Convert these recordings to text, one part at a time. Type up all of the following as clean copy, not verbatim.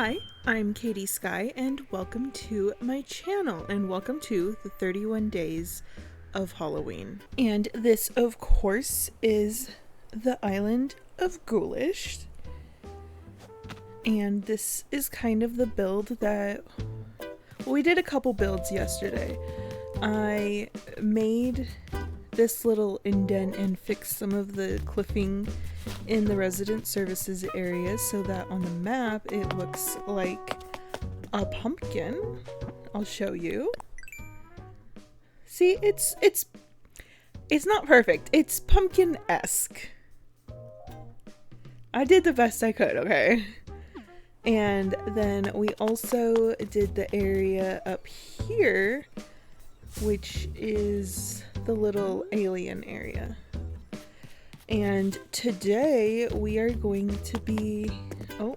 Hi, I'm Katie Sky and welcome to my channel and welcome to the 31 days of Halloween. And this of course is the island of Ghoulish. And this is kind of the build that, well, we did a couple builds yesterday. I made this little indent and fixed some of the cliffing in the resident services area so that on the map it looks like a pumpkin. I'll show you. See, it's not perfect. It's pumpkin-esque. I did the best I could, okay? And then we also did the area up here, which is the little alien area. And today we are going to be, oh,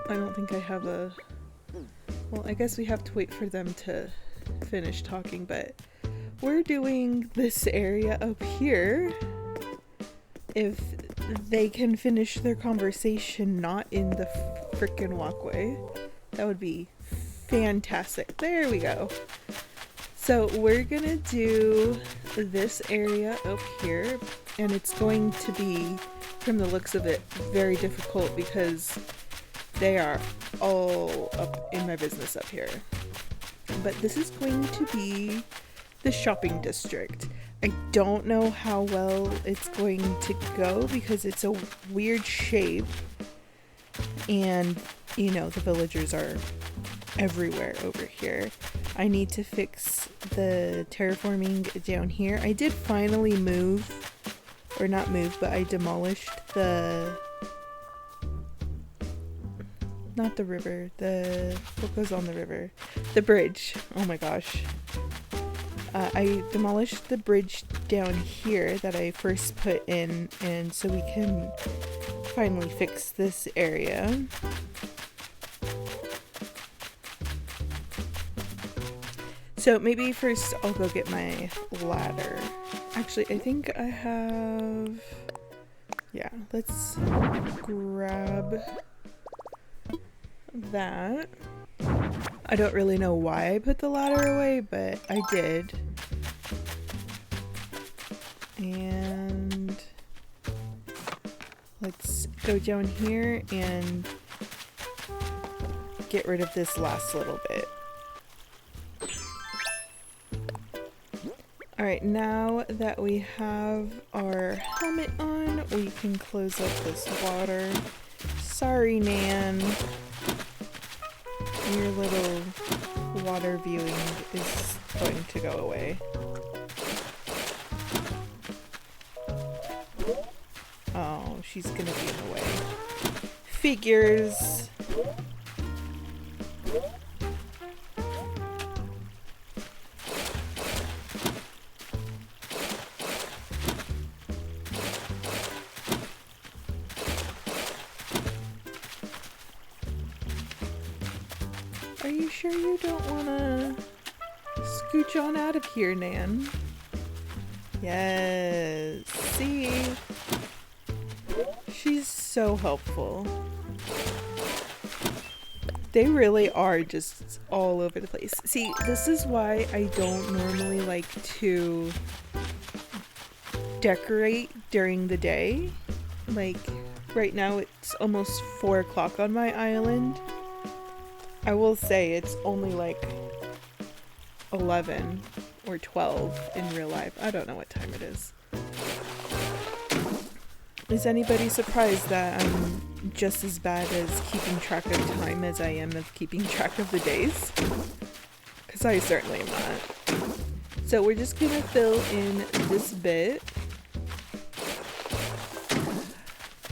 I don't think I have a, well, I guess we have to wait for them to finish talking, but we're doing this area up here. If they can finish their conversation not in the frickin' walkway, that would be fantastic. There we go. So we're gonna do this area up here, and it's going to be, from the looks of it, very difficult because they are all up in my business up here. But this is going to be the shopping district. I don't know how well it's going to go because it's a weird shape, and you know, the villagers are everywhere over here. I need to fix the terraforming down here. I did finally move, or not move, but I demolished the, not the river, the, what goes on the river? The bridge. Oh my gosh. I demolished the bridge down here that I first put in, and so we can finally fix this area. So maybe first I'll go get my ladder. Actually, I think I have, yeah, let's grab that. I don't really know why I put the ladder away, but I did. And let's go down here and get rid of this last little bit. Alright, now that we have our helmet on, we can close up this water. Sorry, Nan. Your little water viewing is going to go away. Oh, she's gonna be in the way. Figures. Are you sure you don't want to scooch on out of here, Nan? Yes. See? She's so helpful. They really are just all over the place. See, this is why I don't normally like to decorate during the day. Like, right now it's almost 4 o'clock on my island. I will say it's only like 11 or 12 in real life. I don't know what time it is. Is anybody surprised that I'm just as bad as keeping track of time as I am of keeping track of the days? Because I certainly am not. So we're just gonna fill in this bit.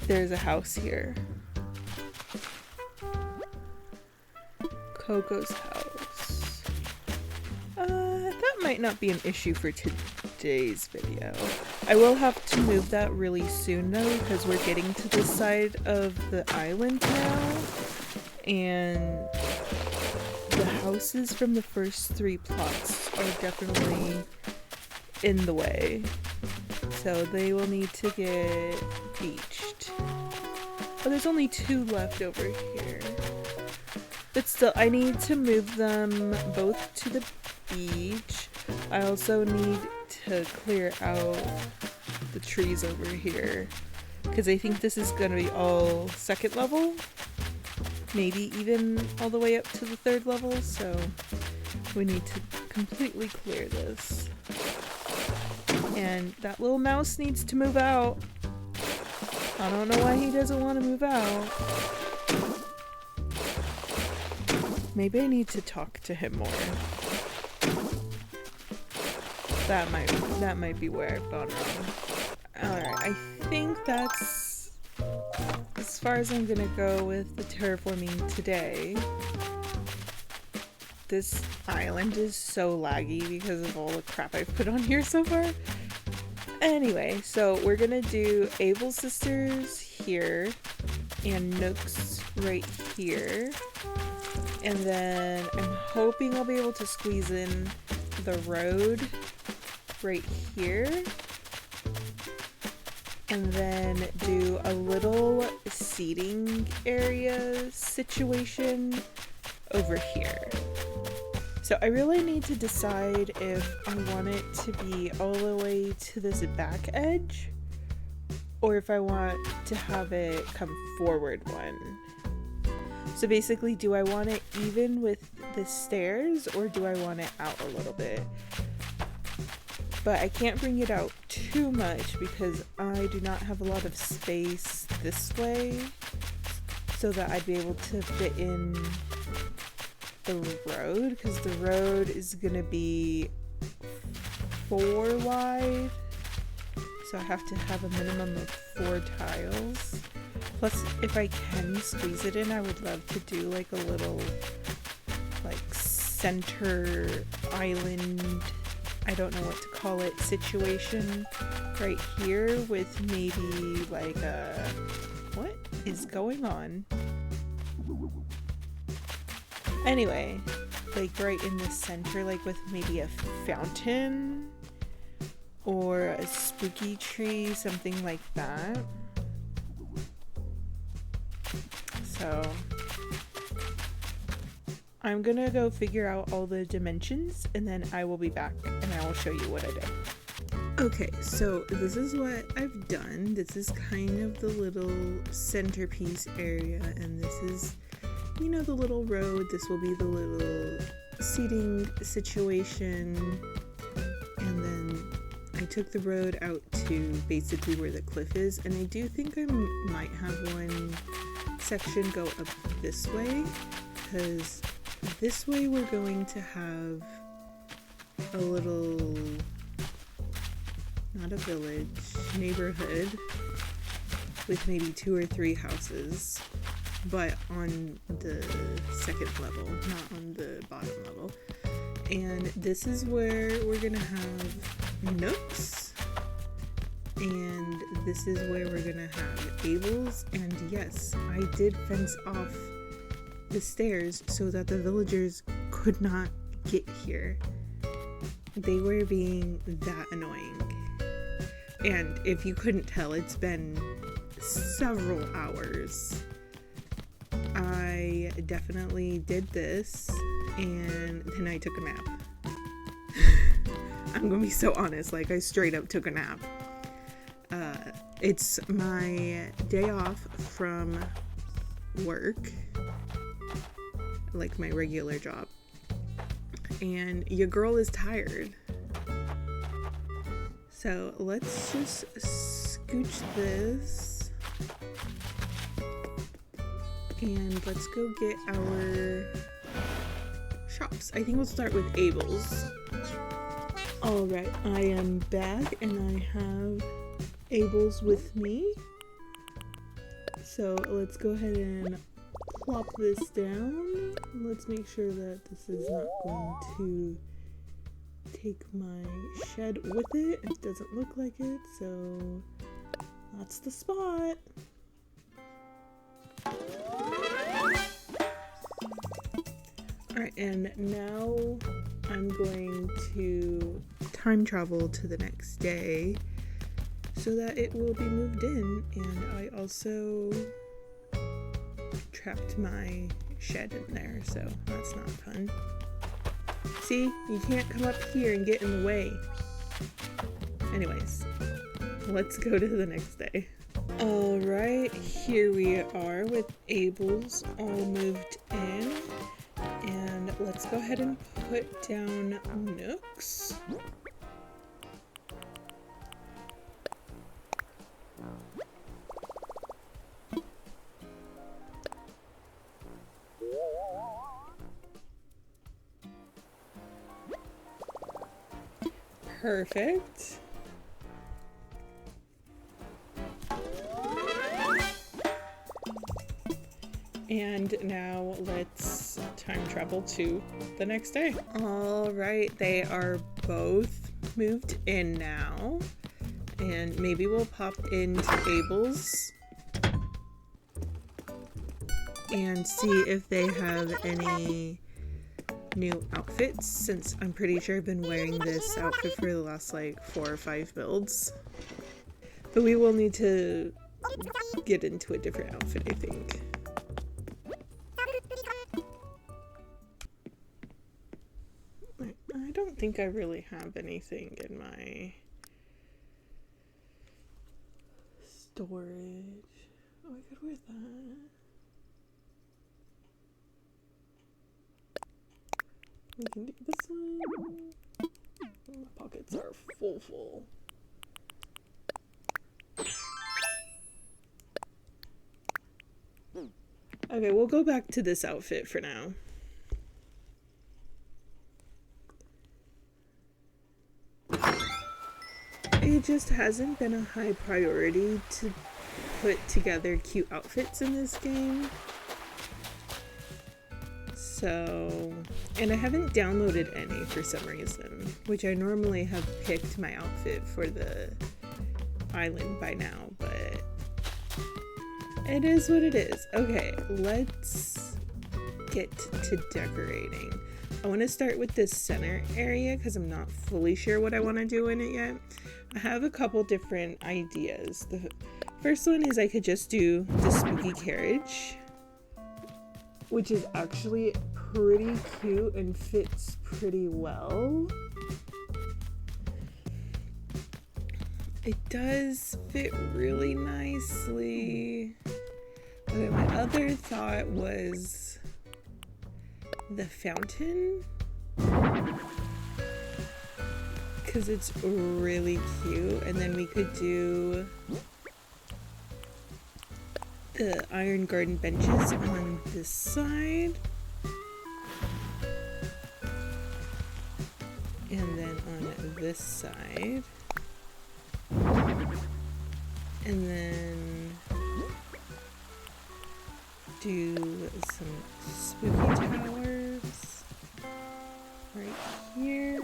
There's a house here. Coco's house. That might not be an issue for today's video. I will have to move that really soon though, because we're getting to this side of the island now, and the houses from the first 3 plots are definitely in the way. So they will need to get beached. Oh, there's only 2 left over here. But still, I need to move them both to the beach. I also need to clear out the trees over here, because I think this is going to be all 2nd level. Maybe even all the way up to the 3rd level, so we need to completely clear this. And that little mouse needs to move out. I don't know why he doesn't want to move out. Maybe I need to talk to him more. That might be where I've gone wrong. Alright, I think that's as far as I'm gonna go with the terraforming today. This island is so laggy because of all the crap I've put on here so far. Anyway, so we're gonna do Abel's sisters here and Nook's right here. And then I'm hoping I'll be able to squeeze in the road right here. And then do a little seating area situation over here. So I really need to decide if I want it to be all the way to this back edge, or if I want to have it come forward one. So basically, do I want it even with the stairs, or do I want it out a little bit? But I can't bring it out too much because I do not have a lot of space this way, so that I'd be able to fit in the road, because the road is gonna be 4 wide, so I have to have a minimum of 4 tiles. Plus, if I can squeeze it in, I would love to do like a little like center island, I don't know what to call it, situation right here with maybe like a, what is going on? Anyway, like right in the center, like with maybe a fountain or a spooky tree, something like that. So I'm gonna go figure out all the dimensions and then I will be back and I will show you what I did. Okay, so this is what I've done. This is kind of the little centerpiece area, and this is, you know, the little road. This will be the little seating situation, and then I took the road out to basically where the cliff is, and I do think I might have one section go up this way, because this way we're going to have a little, not a village, neighborhood with maybe 2 or 3 houses, but on the 2nd level, not on the bottom level. And this is where we're gonna have Nooks, and this is where we're gonna have Abel's. And yes, I did fence off the stairs so that the villagers could not get here. They were being that annoying. And if you couldn't tell, it's been several hours. I definitely did this, and then I took a nap. I'm gonna be so honest, like I straight up took a nap. It's my day off from work, like my regular job, and your girl is tired. So let's just scooch this and let's go get our shops. I think we'll start with Abel's. Alright, I am back and I have Abel's with me. So let's go ahead and plop this down. Let's make sure that this is not going to take my shed with it. It doesn't look like it, so that's the spot. Alright, and now I'm going to time travel to the next day so that it will be moved in. And I also trapped my shed in there, so that's not fun. See, you can't come up here and get in the way. Anyways, let's go to the next day. Alright, here we are with Abel's all moved in. And let's go ahead and put down Nook's. Perfect. And now let's time travel to the next day. All right, they are both moved in now. And maybe we'll pop into Abel's and see if they have any new outfits, since I'm pretty sure I've been wearing this outfit for the last like 4 or 5 builds. But we will need to get into a different outfit, I think. I don't think I really have anything in my storage. Oh, I could wear that. We can do this one. My pockets are full. Okay, we'll go back to this outfit for now. It just hasn't been a high priority to put together cute outfits in this game. So, and I haven't downloaded any for some reason, which I normally have picked my outfit for the island by now, but it is what it is. Okay, let's get to decorating. I want to start with this center area because I'm not fully sure what I want to do in it yet. I have a couple different ideas. The first one is I could just do the spooky carriage, which is actually pretty cute and fits pretty well. It does fit really nicely. Okay, my other thought was the fountain, because it's really cute, and then we could do the iron garden benches on this side, and then on this side, and then do some spooky towers right here.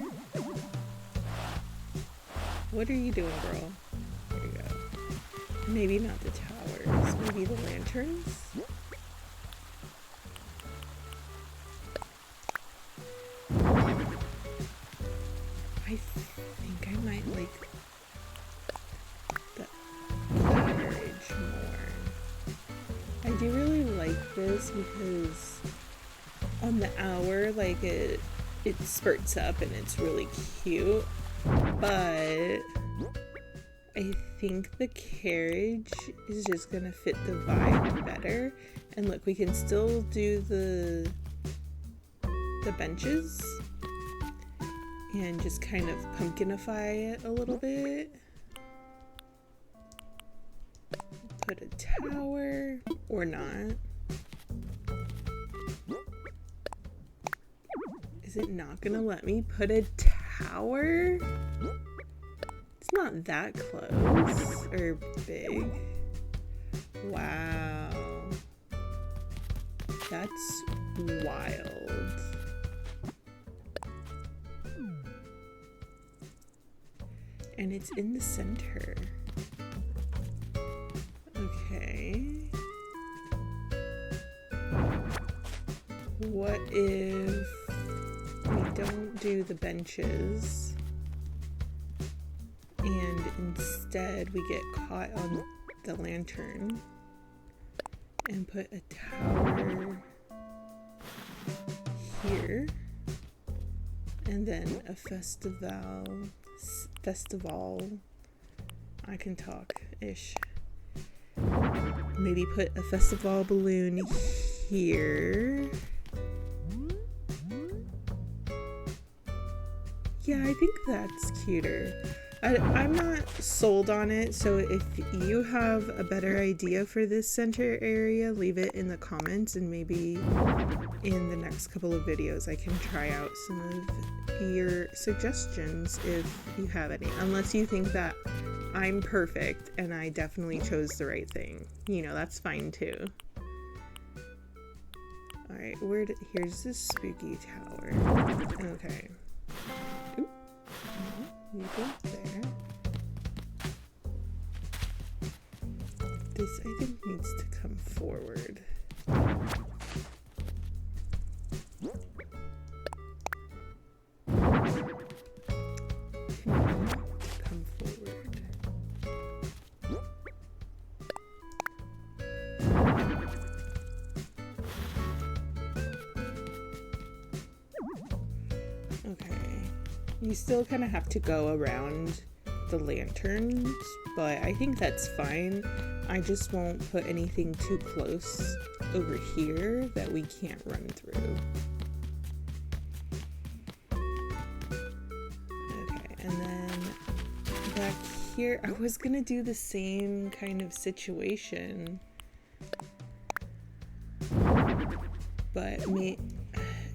What are you doing, girl? There you go. Maybe not the towers, maybe the lanterns? I think I might like the carriage more. I do really like this because on the hour, like it spurts up and it's really cute, but I think the carriage is just gonna fit the vibe better. And look, we can still do the benches and just kind of pumpkinify it a little bit. Put a tower or not. Is it not gonna let me put a tower? It's not that close or big. Wow. That's wild. And it's in the center. Okay. What if we don't do the benches and instead we get caught on the lantern and put a tower here, and then a festival, I can talk-ish. Maybe put a festival balloon here. Yeah, I think that's cuter. I'm not sold on it, so if you have a better idea for this center area, leave it in the comments, and maybe in the next couple of videos I can try out some of your suggestions if you have any. Unless you think that I'm perfect and I definitely chose the right thing. You know, that's fine too. Alright, here's the spooky tower. Okay. Oop. You go there. This, I think, needs to come forward. Come forward. Okay. You still kind of have to go around the lanterns, but I think that's fine. I just won't put anything too close over here that we can't run through. Okay, and then back here, I was gonna do the same kind of situation, but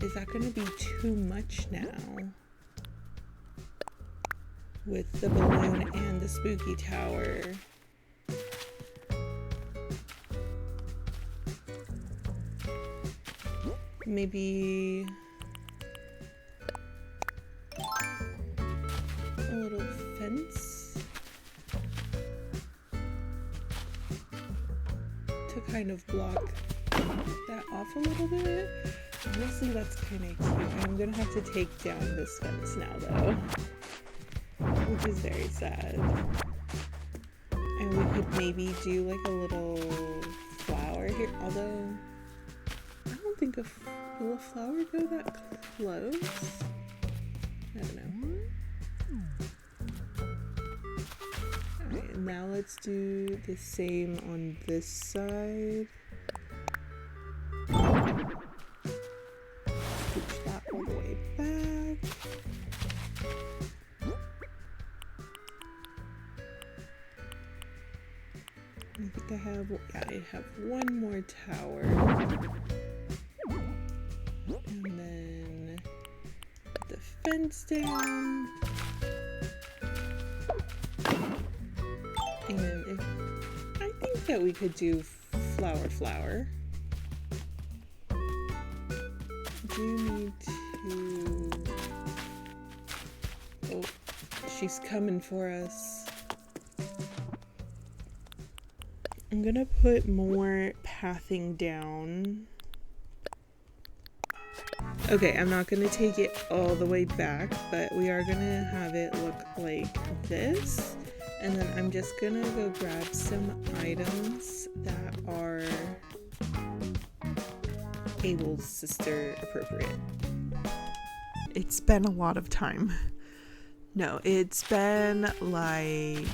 is that gonna be too much now? With the balloon and the spooky tower. Maybe a little fence to kind of block that off a little bit. Honestly, that's kind of cute. I'm gonna have to take down this fence now though, which is very sad. And we could maybe do like a little flower here, although I don't think will a flower go that close? I don't know. Alright, now let's do the same on this side. Scooch that all the way back. I think I have one more tower. And then put the fence down. And I think that we could do flower. Do need to... Oh, she's coming for us. I'm gonna put more pathing down. Okay, I'm not gonna take it all the way back, but we are gonna have it look like this. And then I'm just gonna go grab some items that are Abel's sister appropriate. It's been a lot of time. No, it's been like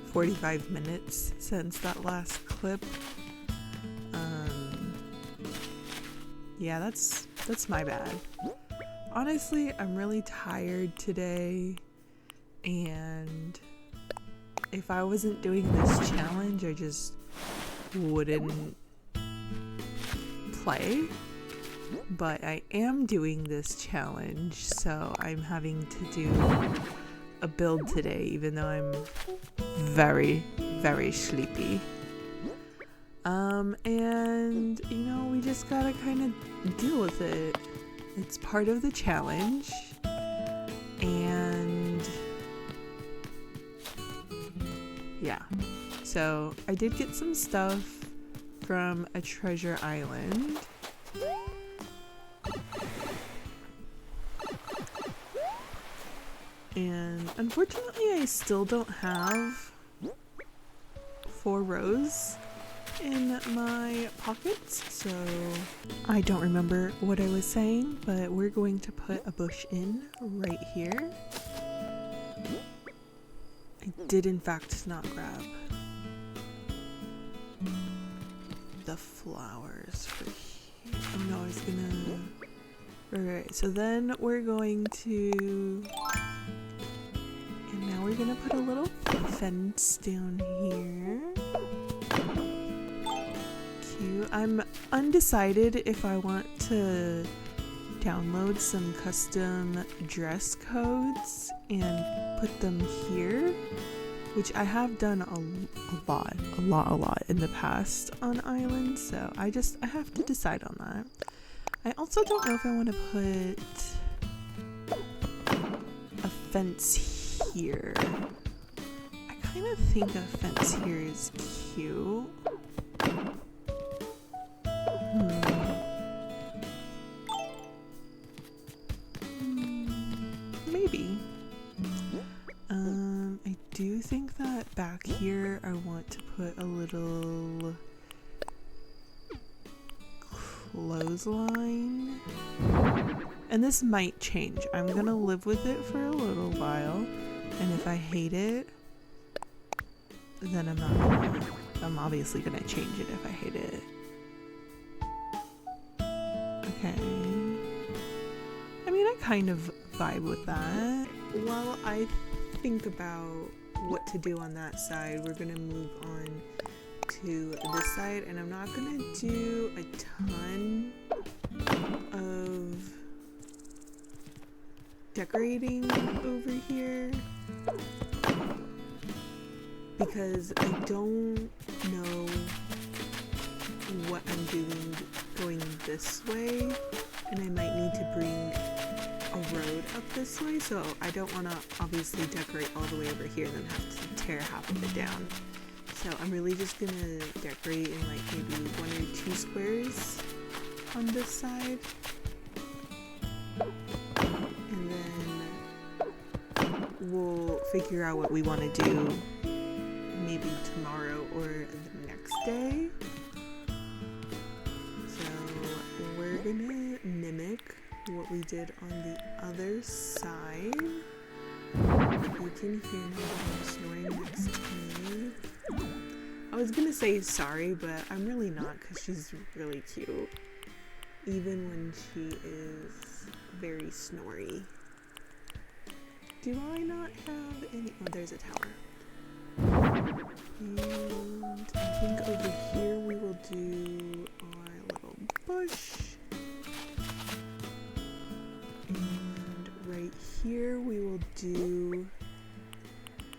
45 minutes since that last clip. Yeah, that's my bad. Honestly, I'm really tired today, and if I wasn't doing this challenge, I just wouldn't play. But I am doing this challenge, so I'm having to do a build today, even though I'm very, very sleepy. And you know, we just gotta kind of deal with it. It's part of the challenge, and yeah. So I did get some stuff from a treasure island. And unfortunately, I still don't have 4 rows in my pockets, so I don't remember what I was saying, but we're going to put a bush in right here. I did in fact not grab the flowers for here. Oh no, I was gonna... Right, so then we're going to... And now we're gonna put a little fence down here. Cute. I'm undecided if I want to download some custom dress codes and put them here, which I have done a lot in the past on islands, so I have to decide on that. I also don't know if I want to put a fence here. I kind of think a fence here is cute. Maybe. I do think that back here I want to put a little clothesline. And this might change. I'm gonna live with it for a little while, and if I hate it, then I'm obviously gonna change it if I hate it. Okay. I mean, I kind of vibe with that. While I think about what to do on that side, we're gonna move on to this side, and I'm not gonna do a ton of decorating over here because I don't know what I'm doing going this way, and I might need to bring a road up this way, so I don't want to obviously decorate all the way over here and then have to tear half of it down. So I'm really just gonna decorate in like maybe 1 or 2 squares on this side, and then we'll figure out what we want to do maybe tomorrow or the next day. So we're gonna mimic what we did on the other side. You can hear my dog snoring next to me. I was gonna say sorry, but I'm really not, because she's really cute, even when she is very snory. Do I not have any? Oh, there's a tower. And I think over here we will do our little bush. And right here we will do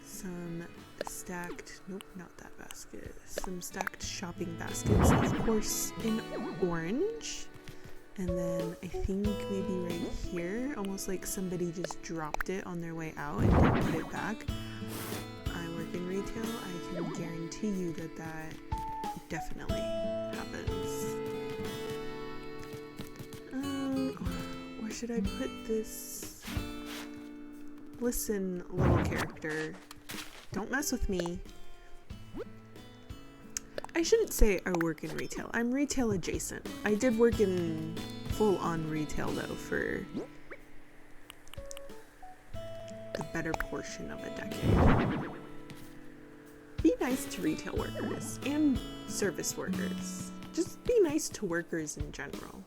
some stacked, nope, not that basket, some stacked shopping baskets, of course in orange. And then I think maybe right here, almost like somebody just dropped it on their way out and didn't put it back. I work in retail, I can guarantee you that that definitely happens. Where should I put this? Listen, little character. Don't mess with me. I shouldn't say I work in retail. I'm retail adjacent. I did work in full-on retail though for the better portion of a decade. Be nice to retail workers and service workers. Just be nice to workers in general.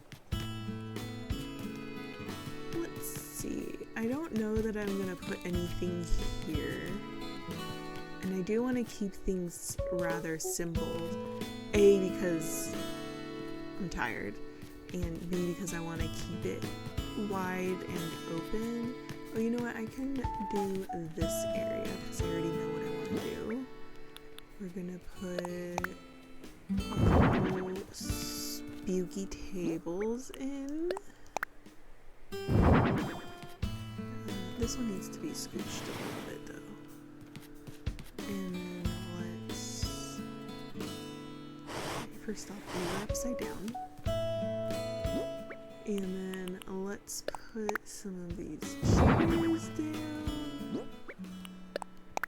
Let's see. I don't know that I'm gonna put anything here. And I do want to keep things rather simple. A, because I'm tired, and B, because I want to keep it wide and open. Oh, you know what? I can do this area because I already know what I want to do. We're gonna put a couple spooky tables in. This one needs to be scooched a little bit though. And then let's, first off, we're upside down. And then let's put some of these chairs down.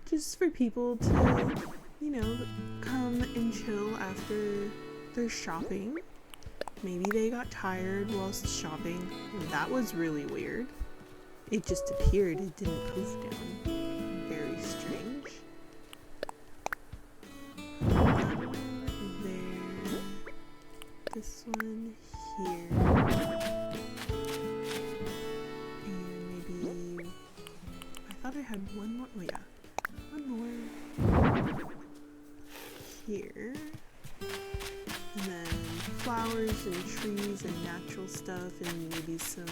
Just for people to, you know, come come and chill after their shopping. Maybe they got tired whilst shopping. That was really weird. It just appeared, it didn't poof down. Very strange. There. This one here. And maybe... I thought I had one more. Oh yeah. One more. Here. And then flowers and trees and natural stuff and maybe some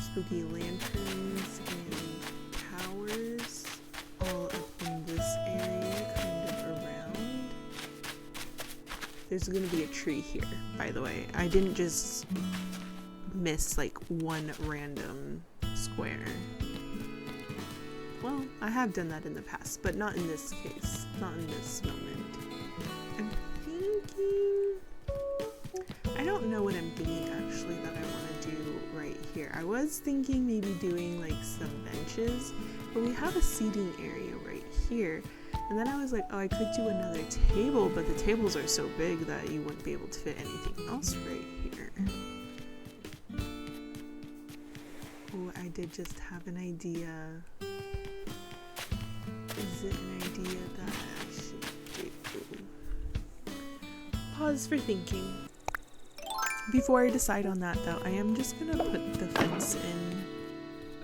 spooky lanterns and towers all up in this area, kind of around. There's gonna be a tree here, by the way. I didn't just miss like one random square. Well, I have done that in the past, but not in this case, not in this moment. I'm thinking, I don't know what I'm thinking actually that I want to do right here. I was thinking maybe doing like some benches, but we have a seating area right here. And then I was like, oh, I could do another table, but the tables are so big that you wouldn't be able to fit anything else right here. Oh, I did just have an idea. Is it an idea that I should do? Pause for thinking. Before I decide on that though, I am just gonna put the fence in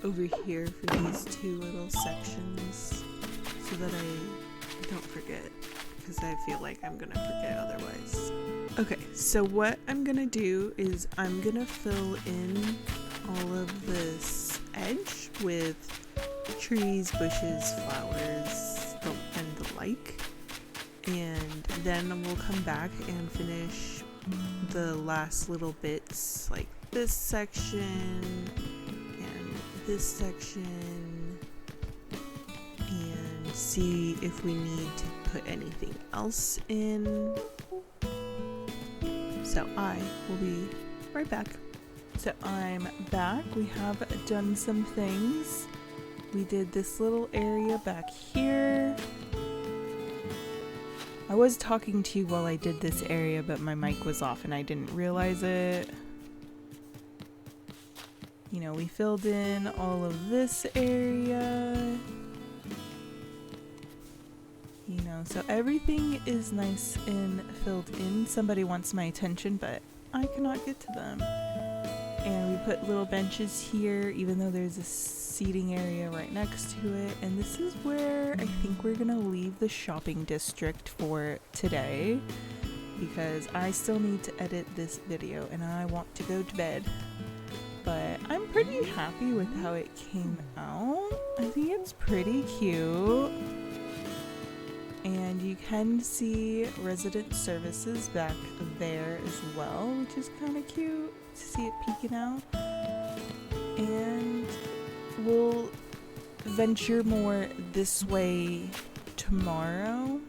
over here for these two little sections so that I don't forget, because I feel like I'm gonna forget otherwise. Okay, so what I'm gonna do is I'm gonna fill in all of this edge with trees, bushes, flowers, and the like, and then we'll come back and finish the last little bits, like this section and this section, and see if we need to put anything else in. So I will be right back. So I'm back. We have done some things. We did this little area back here. I was talking to you while I did this area, but my mic was off and I didn't realize it. You know, we filled in all of this area. You know, so everything is nice and filled in. Somebody wants my attention, but I cannot get to them. And we put little benches here, even though there's a seating area right next to it. And this is where I think we're gonna leave the shopping district for today, because I still need to edit this video and I want to go to bed. But I'm pretty happy with how it came out. I think it's pretty cute. And you can see resident services back there as well, which is kind of cute to see it peeking out. And we'll venture more this way tomorrow.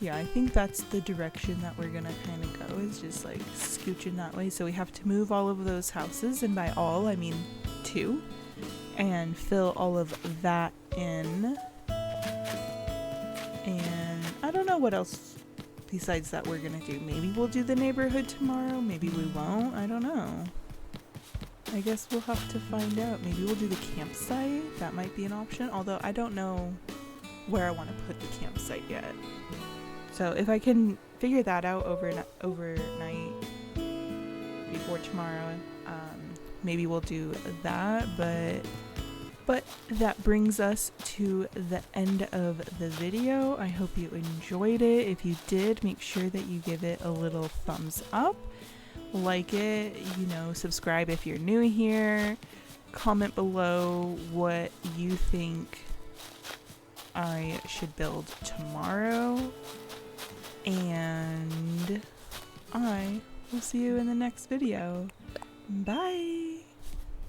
Yeah, I think that's the direction that we're gonna kind of go, is just like scooching that way. So we have to move all of those houses, and by all I mean 2, and fill all of that in. And I don't know what else besides that we're gonna do. Maybe we'll do the neighborhood tomorrow, maybe we won't, I don't know. I guess we'll have to find out. Maybe we'll do the campsite, that might be an option, although I don't know where I want to put the campsite yet. So if I can figure that out overnight before tomorrow, maybe we'll do that. But that brings us to the end of the video. I hope you enjoyed it. If you did, make sure that you give it a little thumbs up, like it, you know, subscribe if you're new here, comment below what you think I should build tomorrow, and I will see you in the next video. Bye!